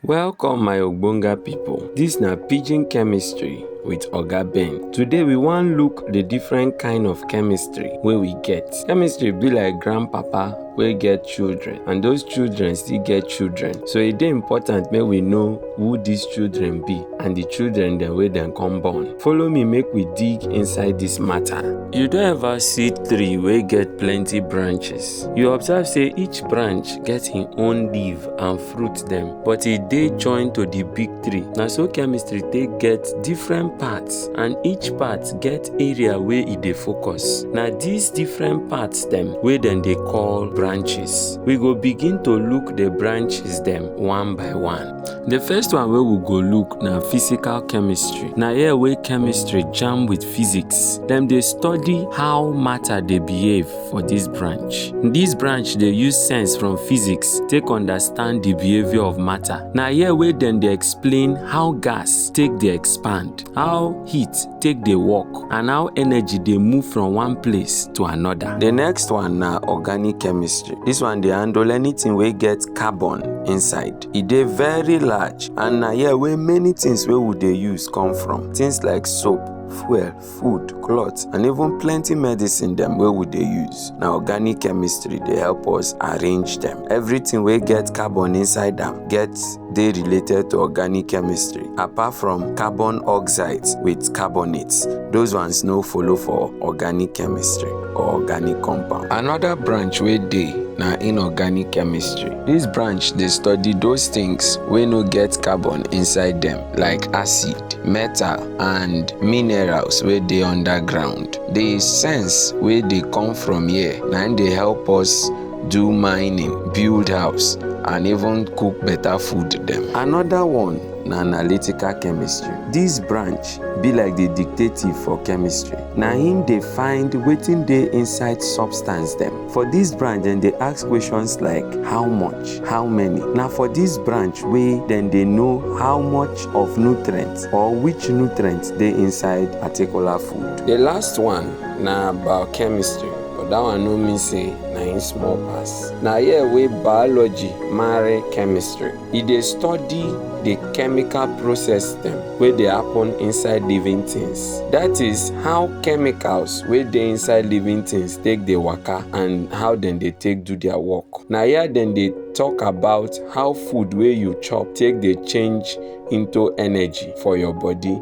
Welcome my ogbonga people. This na Pidgin Chemistry with Oga Ben. Today we wan look the different kind of chemistry wey we get. Chemistry be like grandpapa wey get children, and those children still get children. So e dey important make we know who these children be and the children dem wey dem come born. Follow me make we dig inside this matter. You don ever see tree wey get plenty branches? You observe say each branch get im own leaf and fruit dem, but e dey joined to the big tree. Na so chemistry take get different parts, and each part get area wey e dey focus. Na these different parts dem wey dem dey call branches. We go begin to look the branches dem one by one. The first one wey we go look na physical chemistry. Na here wey chemistry jam with physics. Dem dey study how matter dey behave for this branch. This branch dey use sense from physics take understand the behavior of matter. Na here wey dem dey explain how gas take dey expand, how heat take dey work, and how energy dey move from one place to another. The next one na organic chemistry. This one dey handle anything wey get carbon inside. E dey very large, and na here wey many things wey we dey use come from. Things like soap, fuel, food, cloth, and even plenty medicine dem wey we dey use. Na organic chemistry dey help us arrange them. Everything wey get carbon inside am dey related to organic chemistry, apart from carbon oxides with carbonates. Those ones no follow for organic chemistry or organic compound. Another branch wey dey na inorganic chemistry. This branch dey study those things wey no get carbon inside them, like acid, metal, and minerals wey dey underground. The sense wey dey come from here na im dey help us do mining, build house, and even cook better food dem. Another one na analytical chemistry. This branch be like the detective for chemistry. Na him dey find wetin dey inside substance dem. For this branch, dem dey ask questions like how much, how many. Na for this branch wey dem dey know how much of nutrients or which nutrients dey inside particular food. The last one na biochemistry. But that one no mean say na im small pass. Na here wey biology marry chemistry. E dey study the chemical process dem wey dey happen inside living things. That is how chemicals wey dey inside living things take dey waka and how dem dey take do their work. Na here dem dey talk about how food wey you chop take dey change into energy for your body,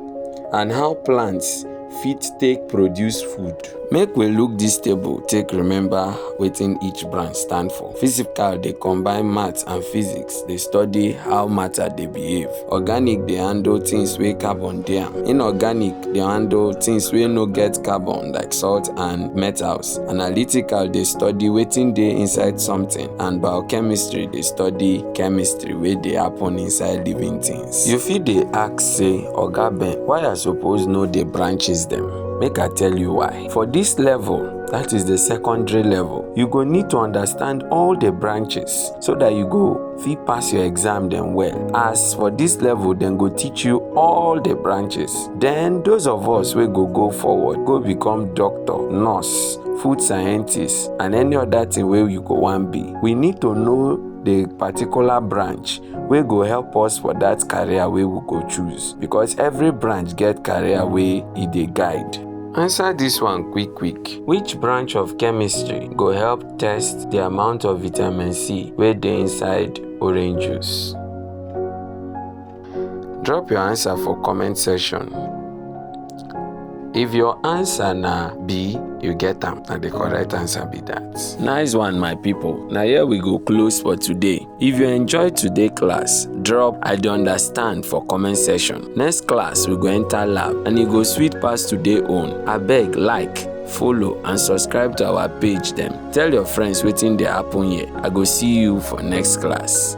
and how plants fit take produce food. Make we look this table take remember wetin each branch stand for. Physical dey combine math and physics, dey study how matter dey behave. Organic dey handle things wey carbon dey am. Inorganic dey handle things wey no get carbon, like salt and metals. Analytical dey study wetin dey inside something, and biochemistry dey study chemistry wey dey happen inside living things. You fit dey ask say, Oga Ben, why I suppose know the branches dem? Make I tell you why. For this level, that is the secondary level, you go need to understand all the branches so that you go fit pass your exam dem well. As for this level, dem go teach you all the branches. Then those of us wey go forward go become doctor, nurse, food scientist, and any other thing wey you go wan be. We need to know the particular branch wey go help us for that career wey we go choose, because every branch get career wey e dey guide. Answer this one quick. Which branch of chemistry go help test the amount of vitamin C wey dey inside orange juice? Drop your answer for comment section. If your answer na B, you get am. Na the correct answer be that. Nice one my people. Na here we go close for today. If you enjoyed today class, drop I dey understand for comment section. Next class we go enter lab, and e go sweet pass today own. Abeg like, follow, and subscribe to our page dem. Tell your friends wetin dey happen here. I go see you for next class.